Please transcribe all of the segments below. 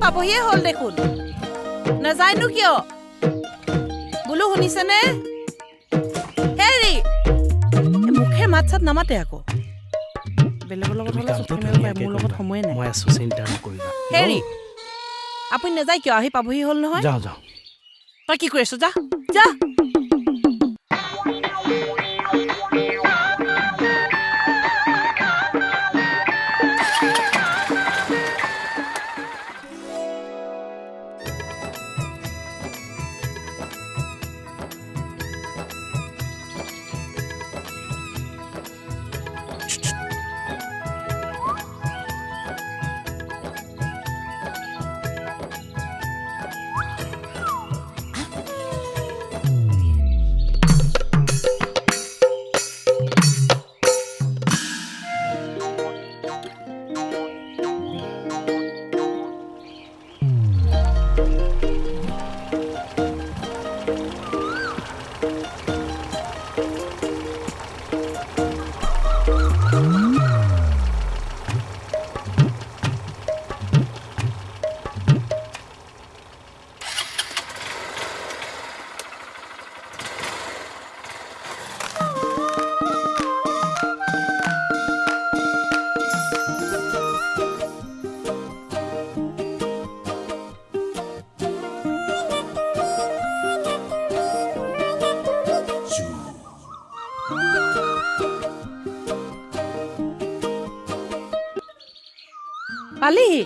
পাবহিয়ে হ'ল দেখোন নাযায়নো কিয় বোলো শুনিছেনে হেৰি মুখে মাত চাত নামাতে আকৌ বেলেগৰ লগত হ'লে চুটি মাৰিব পাৰে মোৰ লগত সময়ে নাই মই আছো চিন্তা নকৰিবা হেৰি আপুনি নাযায় কিয় আহি পাবহি হ'ল নহয় যাওঁ যাওঁ তই কি কৰি আছ যা যা পালিহি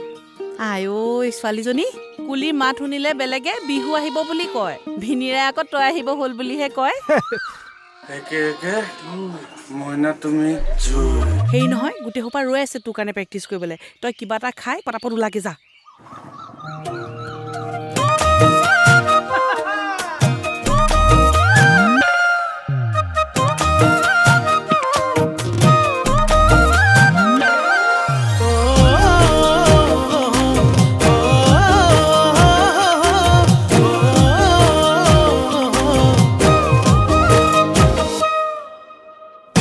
আই ঐ ছোৱালীজনী কুলিৰ মাত শুনিলে বেলেগে বিহু আহিব বুলি কয় ভিনিৰে আকৌ তই আহিব হ'ল বুলিহে কয় সেই নহয় গোটেই সোপা ৰৈ আছে তোৰ কাৰণে প্ৰেক্টিচ কৰিবলৈ তই কিবা এটা খাই পটাপট ওলাগে যা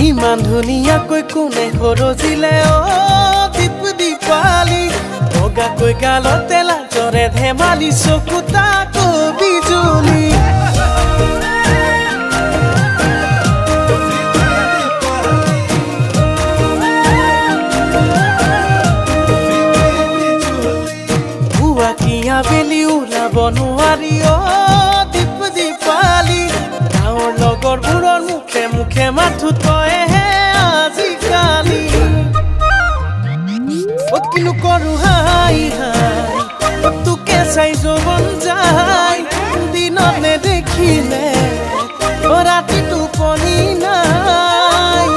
ইমান ধুনীয়াকৈ কোনে সৰজিলে দীপ দীপালি বগাকৈ গালতে লাজৰে ধেমালি চকু তাকো বিজুলি পুৱাকিয়া বেলি ওলাব নোৱাৰি দীপ দীপালি গাঁৱৰ লগৰবোৰৰ মুখে মুখে মাথো তইহে আজিকালি কিনো কৰো হাই হাই তোকে চাই যৌৱন যায় দিনত নেদেখিলে ৰাতি টোপনি নাই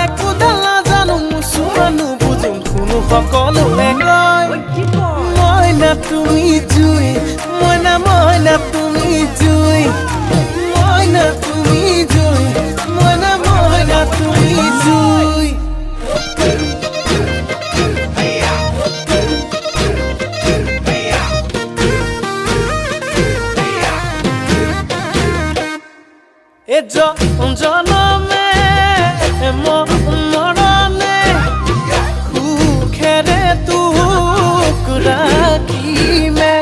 একো ডাল নাজানো মুচু মানুহ বুজিম কোনো সকলোৱে কয় মইনা তুমি জুই মইনা তুমি জুই মইনা তুমি জুই মইনা তুমি জুই এ জনমে মৰণে সুখেৰে তোক ৰাখিমে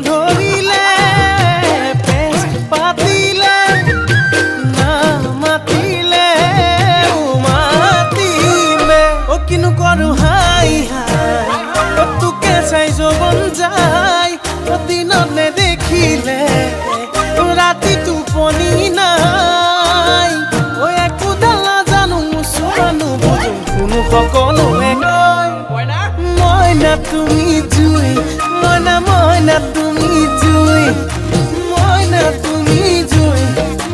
ধৰিলে পেচ পাতিলে নামাতিলে মাতিমে কিনো কৰো হাই হাই তোকে চাই যৌৱন যায় দিনত নেদেখিলে ৰাতি টোপনি নাই একো ডাল নাজানো মুচু মানুহ বুজো কোনো সকলোৱে কয় মইনা তুমি জুই মইনা তুমি জুই মইনা তুমি জুই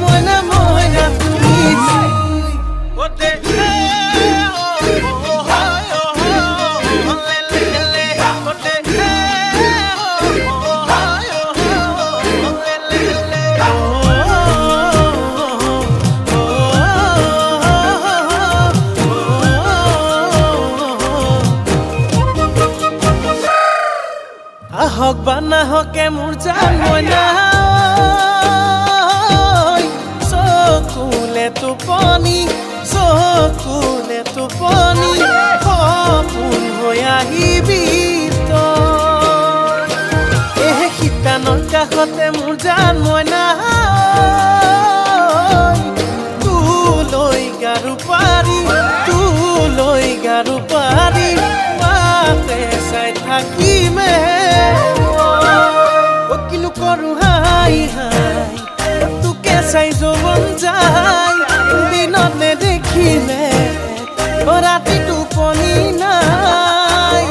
মইনা তুমি জুই হক বা নাহকে মোৰ জান মইনা চকুলে টোপনি সপোন হৈ আহিবি তই কাষতে মোৰ জান মইনা তোলৈ গাৰু পাৰি মাতে চাই থাকিমে কিনো কৰো হাই হাই তোকে চাই যৌৱন যায় দিনতে দেখিলে ৰাতি টোপনি নাই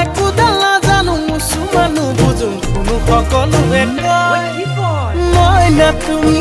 একোডাল নাজানো মুছুমানো বুজো কোনো সকলোৱে কয় মইনা তুমি